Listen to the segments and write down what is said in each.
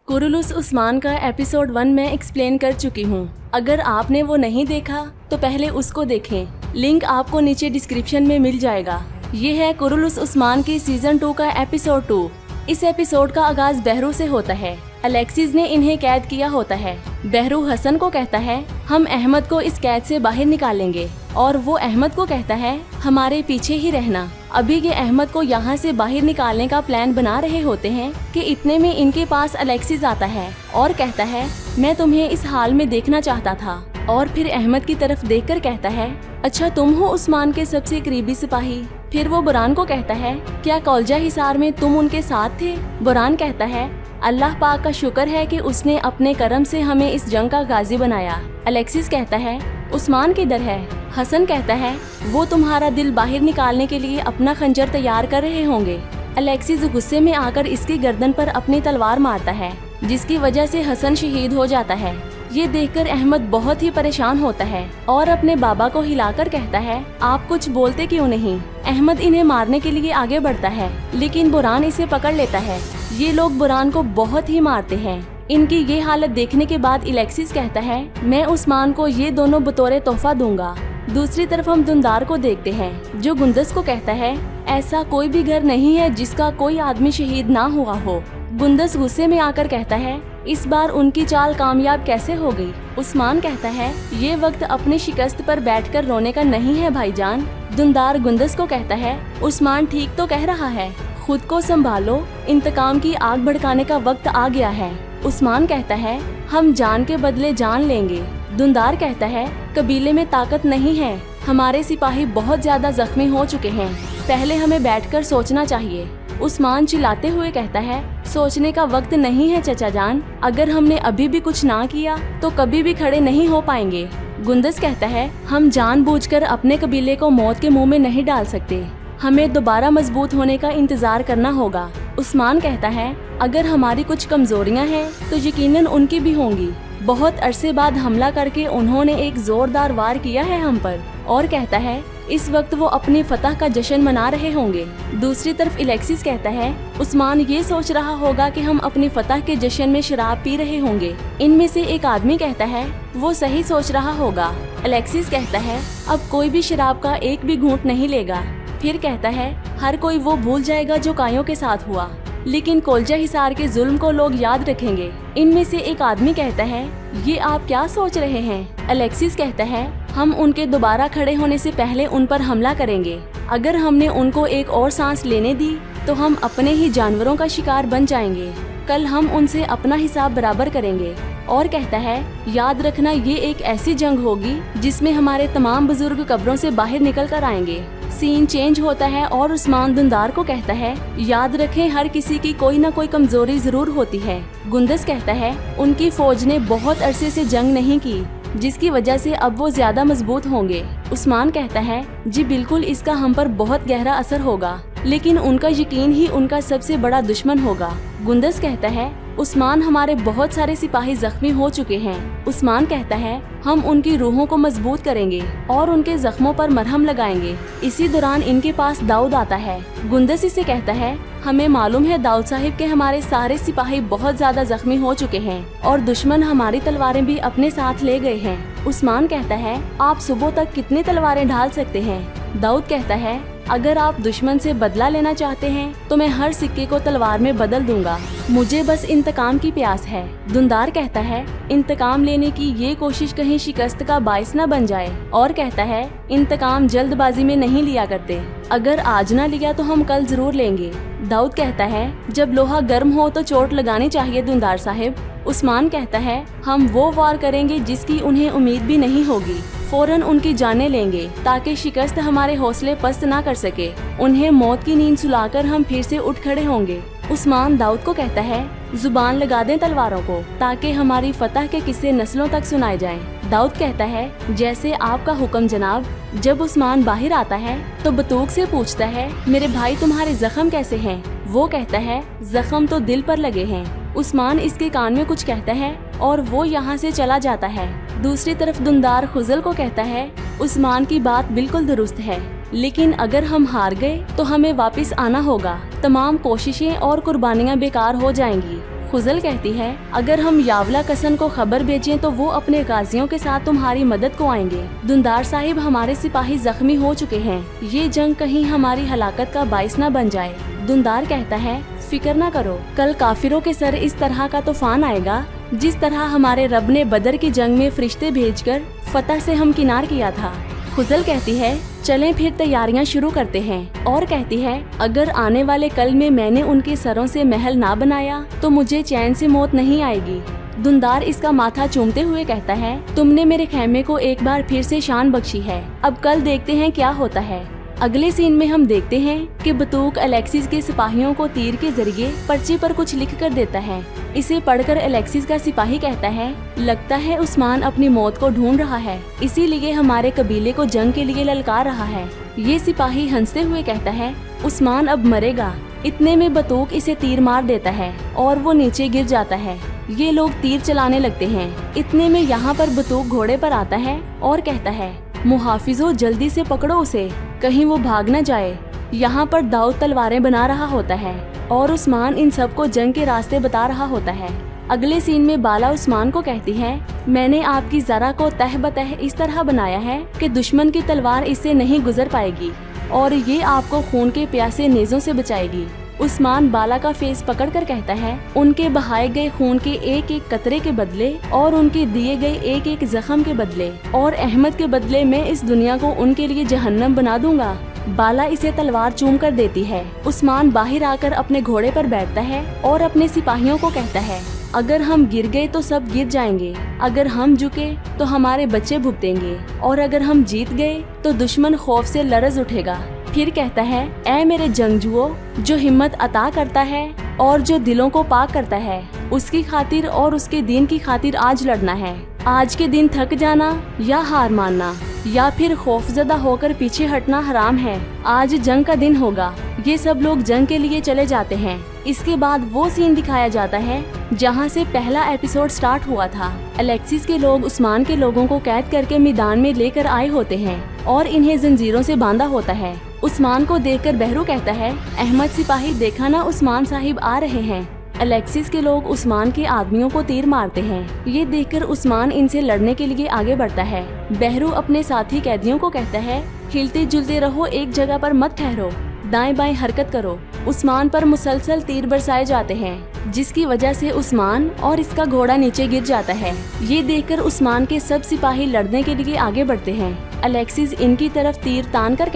Kurulus Usman का episode 1 में explain कर चुकी हूँ। अगर आपने वो नहीं देखा तो पहले उसको देखें। लिंक आपको नीचे डिस्क्रिप्शन में मिल जाएगा। ये है कुरुलुस उस्मान की सीजन 2 का एपिसोड 2। इस एपिसोड का आगाज बहरू से होता है। अलेक्सिस ने इन्हें कैद किया होता है। बहरू हसन को कहता है हम अहमद को इस कैद से बाहर निकालेंगे और वो अहमद को कहता है हमारे पीछे ही रहना। अभी ये अहमद को यहाँ से बाहर निकालने का प्लान बना रहे होते हैं कि इतने में इनके पास अलेक्सिस आता है और कहता है मैं तुम्हें इस हाल में देखना चाहता था। और फिर अहमद की तरफ देखकर कहता है अच्छा तुम हो उस्मान के सबसे करीबी सिपाही। फिर वो बुरान को कहता है क्या कौलजा हिसार में तुम उनके साथ थे। बुरान कहता है अल्लाह पाक का शुक्र है कि उसने अपने करम से हमें इस जंग का गाजी बनाया। अलेक्सिस कहता है उस्मान किधर है। हसन कहता है वो तुम्हारा दिल बाहर निकालने के लिए अपना खंजर तैयार कर रहे होंगे। अलेक्सिस गुस्से में आकर इसकी गर्दन पर अपनी तलवार मारता है जिसकी वजह से हसन शहीद हो जाता है। ये देखकर अहमद बहुत ही परेशान होता है और अपने बाबा को हिलाकर कहता है आप कुछ बोलते क्यों नहीं। अहमद इन्हें मारने के लिए आगे बढ़ता है लेकिन बुरान इसे पकड़ लेता है। ये लोग बुरान को बहुत ही मारते हैं। इनकी ये हालत देखने के बाद अलेक्सिस कहता है मैं उस्मान को ये दोनों बतौर तोहफा दूंगा। दूसरी तरफ हम दुंदार को देखते हैं जो गुंदस को कहता है ऐसा कोई भी घर नहीं है जिसका कोई आदमी शहीद ना हुआ हो। गुंदस गुस्से में आकर कहता है इस बार उनकी चाल कामयाब कैसे हो गई। उस्मान कहता है ये वक्त अपनी शिकस्त पर बैठकर रोने का नहीं है भाईजान। दुंदार गुंदस को कहता है उस्मान ठीक तो कह रहा है, खुद को संभालो, इंतकाम की आग भड़काने का वक्त आ गया है। उस्मान कहता है हम जान के बदले जान लेंगे। दुंदार कहता है कबीले में ताकत नहीं है, हमारे सिपाही बहुत ज्यादा जख्मी हो चुके हैं, पहले हमें बैठकर सोचना चाहिए। उस्मान चिल्लाते हुए कहता है सोचने का वक्त नहीं है चचा जान, अगर हमने अभी भी कुछ ना किया तो कभी भी खड़े नहीं हो पाएंगे। गुंदस कहता है हम जानबूझकर अपने कबीले को मौत के मुंह में नहीं डाल सकते, हमें दोबारा मजबूत होने का इंतजार करना होगा। उस्मान कहता है अगर हमारी कुछ कमजोरियां हैं तो यकीनन उनकी भी होंगी। बहुत अरसे बाद हमला करके उन्होंने एक जोरदार वार किया है हम पर। और कहता है इस वक्त वो अपनी फतह का जश्न मना रहे होंगे। दूसरी तरफ अलेक्सिस कहता है उस्मान ये सोच रहा होगा कि हम अपनी फतह के जश्न में शराब पी रहे होंगे। इनमें से एक आदमी कहता है वो सही सोच रहा होगा। अलेक्सिस कहता है अब कोई भी शराब का एक भी घूंट नहीं लेगा। फिर कहता है हर कोई वो भूल जाएगा जो कायों के साथ हुआ, लेकिन कौलजा हिसार के जुल्म को लोग याद रखेंगे। इनमें से एक आदमी कहता है ये आप क्या सोच रहे हैं। अलेक्सिस कहता है हम उनके दोबारा खड़े होने से पहले उन पर हमला करेंगे। अगर हमने उनको एक और सांस लेने दी तो हम अपने ही जानवरों का शिकार बन जाएंगे। कल हम उनसे अपना हिसाब बराबर करेंगे। और कहता है याद रखना ये एक ऐसी जंग होगी जिसमें हमारे तमाम बुजुर्ग कब्रों से बाहर निकल कर आएंगे। सीन चेंज होता है और उस्मान दुंदार को कहता है याद रखें हर किसी की कोई ना कोई कमजोरी जरूर होती है। गुंदस कहता है उनकी फौज ने बहुत अरसे से जंग नहीं की जिसकी वजह से अब वो ज्यादा मजबूत होंगे। उस्मान कहता है जी बिल्कुल इसका हम पर बहुत गहरा असर होगा, लेकिन उनका यकीन ही उनका सबसे बड़ा दुश्मन होगा। गुंदस कहता है उस्मान हमारे बहुत सारे सिपाही जख्मी हो चुके हैं। उस्मान कहता है हम उनकी रूहों को मजबूत करेंगे और उनके जख्मों पर मरहम लगाएंगे। इसी दौरान इनके पास दाऊद आता है। गुंदस इसे कहता है हमें मालूम है दाऊद साहिब के हमारे सारे सिपाही बहुत ज्यादा जख्मी हो चुके हैं और दुश्मन हमारी तलवारें भी अपने साथ ले गए हैं। उस्मान कहता है आप सुबह तक कितनी तलवारें ढाल सकते हैं। दाऊद कहता है अगर आप दुश्मन से बदला लेना चाहते हैं तो मैं हर सिक्के को तलवार में बदल दूंगा, मुझे बस इंतकाम की प्यास है। दुंदार कहता है इंतकाम लेने की ये कोशिश कहीं शिकस्त का बाइस न बन जाए। और कहता है इंतकाम जल्दबाजी में नहीं लिया करते, अगर आज न लिया तो हम कल जरूर लेंगे। दाऊद कहता है जब लोहा गर्म हो तो चोट लगानी चाहिए दुंदार साहिब। उस्मान कहता है हम वो वार करेंगे जिसकी उन्हें उम्मीद भी नहीं होगी, फौरन उनकी जानें लेंगे ताकि शिकस्त हमारे हौसले पस्त ना कर सके। उन्हें मौत की नींद सुलाकर हम फिर से उठ खड़े होंगे। उस्मान दाऊद को कहता है जुबान लगा दें तलवारों को ताकि हमारी फतह के किस्से नस्लों तक सुनाए जाएं। दाऊद कहता है जैसे आपका हुक्म जनाब। जब उस्मान बाहर आता है तो बतूक से पूछता है मेरे भाई तुम्हारे जख्म कैसे हैं। वो कहता है जख्म तो दिल पर लगे हैं। उस्मान इसके कान में कुछ कहता है और वो यहाँ से चला जाता है। दूसरी तरफ दुंदार खुजल को कहता है उस्मान की बात बिल्कुल दुरुस्त है, लेकिन अगर हम हार गए तो हमें वापस आना होगा, तमाम कोशिशें और कुर्बानियां बेकार हो जाएंगी। खुजल कहती है, अगर हम यावला कसन को खबर भेजें तो वो अपने गाजियों के साथ तुम्हारी मदद को आएंगे। दुंदार साहिब, हमारे सिपाही जख्मी हो चुके हैं, ये जंग कहीं हमारी हलाकत का बाइस न बन जाए। दुंदार कहता है, फिक्र न करो, कल काफिरों के सर इस तरह का तूफान आएगा जिस तरह हमारे रब ने बदर की जंग में फरिश्ते भेजकर फतह से हमकिनार किया था। खुजल कहती है, चलें फिर तैयारियां शुरू करते हैं, और कहती है, अगर आने वाले कल में मैंने उनके सरों से महल ना बनाया तो मुझे चैन से मौत नहीं आएगी। दुंदार इसका माथा चूमते हुए कहता है, तुमने मेरे खेमे को एक बार फिर से शान बख्शी है, अब कल देखते हैं क्या होता है। अगले सीन में हम देखते हैं कि बतूक अलेक्सिस के सिपाहियों को तीर के जरिए पर्ची पर कुछ लिख कर देता है। इसे पढ़कर अलेक्सिस का सिपाही कहता है, लगता है उस्मान अपनी मौत को ढूंढ रहा है, इसीलिए हमारे कबीले को जंग के लिए ललकार रहा है। ये सिपाही हंसते हुए कहता है, उस्मान अब मरेगा। इतने में बतूक इसे तीर मार देता है और वो नीचे गिर जाता है। ये लोग तीर चलाने लगते हैं। इतने में यहाँ पर बतूक घोड़े पर आता है और कहता है, मुहाफिजो जल्दी से पकड़ो उसे, कहीं वो भाग न जाए। यहाँ पर दाऊद तलवारें बना रहा होता है और उस्मान इन सबको जंग के रास्ते बता रहा होता है। अगले सीन में बाला उस्मान को कहती है, मैंने आपकी जरा को तह बतह इस तरह बनाया है कि दुश्मन की तलवार इससे नहीं गुजर पाएगी और ये आपको खून के प्यासे नेज़ों से बचाएगी। उस्मान बाला का फेस पकड़कर कहता है, उनके बहाए गए खून के एक एक कतरे के बदले और उनके दिए गए एक एक जख्म के बदले और अहमद के बदले मैं इस दुनिया को उनके लिए जहन्नम बना दूंगा। बाला इसे तलवार चूम कर देती है। उस्मान बाहर आकर अपने घोड़े पर बैठता है और अपने सिपाहियों को कहता है, अगर हम गिर गए तो सब गिर जाएंगे, अगर हम झुके तो हमारे बच्चे भुगतेंगे और अगर हम जीत गए तो दुश्मन खौफ से लरज उठेगा। फिर कहता है, ऐ मेरे जंगजुओं, जो हिम्मत अता करता है और जो दिलों को पाक करता है, उसकी खातिर और उसके दीन की खातिर आज लड़ना है। आज के दिन थक जाना या हार मानना या फिर खौफजदा होकर पीछे हटना हराम है। आज जंग का दिन होगा। ये सब लोग जंग के लिए चले जाते हैं। इसके बाद वो सीन दिखाया जाता है जहाँ से पहला एपिसोड स्टार्ट हुआ था। अलेक्सिस के लोग उस्मान के लोगों को कैद करके मैदान में लेकर आए होते हैं और इन्हें जंजीरों से बांधा होता है। उस्मान को देखकर बहरू कहता है, अहमद सिपाही, देखा ना, उस्मान साहिब आ रहे हैं। अलेक्सिस के लोग उस्मान के आदमियों को तीर मारते हैं। ये देखकर उस्मान इनसे लड़ने के लिए आगे बढ़ता है। बहरू अपने साथी कैदियों को कहता है, हिलते जुलते रहो, एक जगह पर मत ठहरो, दाएं बाएं हरकत करो। उस्मान पर मुसलसल तीर बरसाए जाते हैं जिसकी वजह से उस्मान और इसका घोड़ा नीचे गिर जाता है। ये देखकर उस्मान के सब सिपाही लड़ने के लिए आगे बढ़ते हैं। अलेक्सिस इनकी तरफ तीर तान कर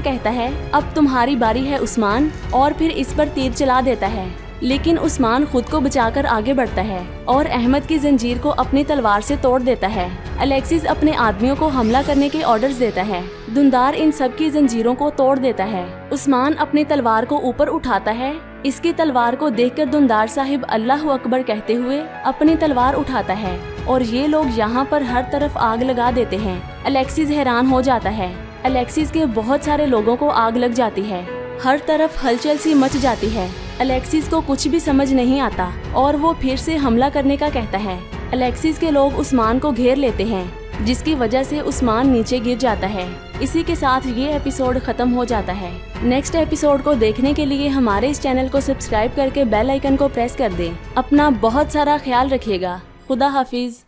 कहता है, अब तुम्हारी बारी है उस्मान, और फिर इस पर तीर चला देता है। लेकिन उस्मान खुद को बचाकर आगे बढ़ता है और अहमद की जंजीर को अपनी तलवार से तोड़ देता है। अलेक्सिस अपने आदमियों को हमला करने के ऑर्डर्स देता है। दुंदार इन सब की जंजीरों को तोड़ देता है। उस्मान अपनी तलवार को ऊपर उठाता है। इसकी तलवार को देखकर दुंदार साहिब अल्लाह अकबर कहते हुए अपनी तलवार उठाता है और ये लोग यहाँ पर हर तरफ आग लगा देते हैं। अलेक्सिस हैरान हो जाता है। अलेक्सिस के बहुत सारे लोगों को आग लग जाती है। हर तरफ हलचल सी मच जाती है। अलेक्सिस को कुछ भी समझ नहीं आता और वो फिर से हमला करने का कहता है। अलेक्सिस के लोग उस्मान को घेर लेते हैं जिसकी वजह से उस्मान नीचे गिर जाता है। इसी के साथ ये एपिसोड खत्म हो जाता है। नेक्स्ट एपिसोड को देखने के लिए हमारे इस चैनल को सब्सक्राइब करके बेल आइकन को प्रेस कर दें। अपना बहुत सारा ख्याल रखिएगा। खुदा हाफिज।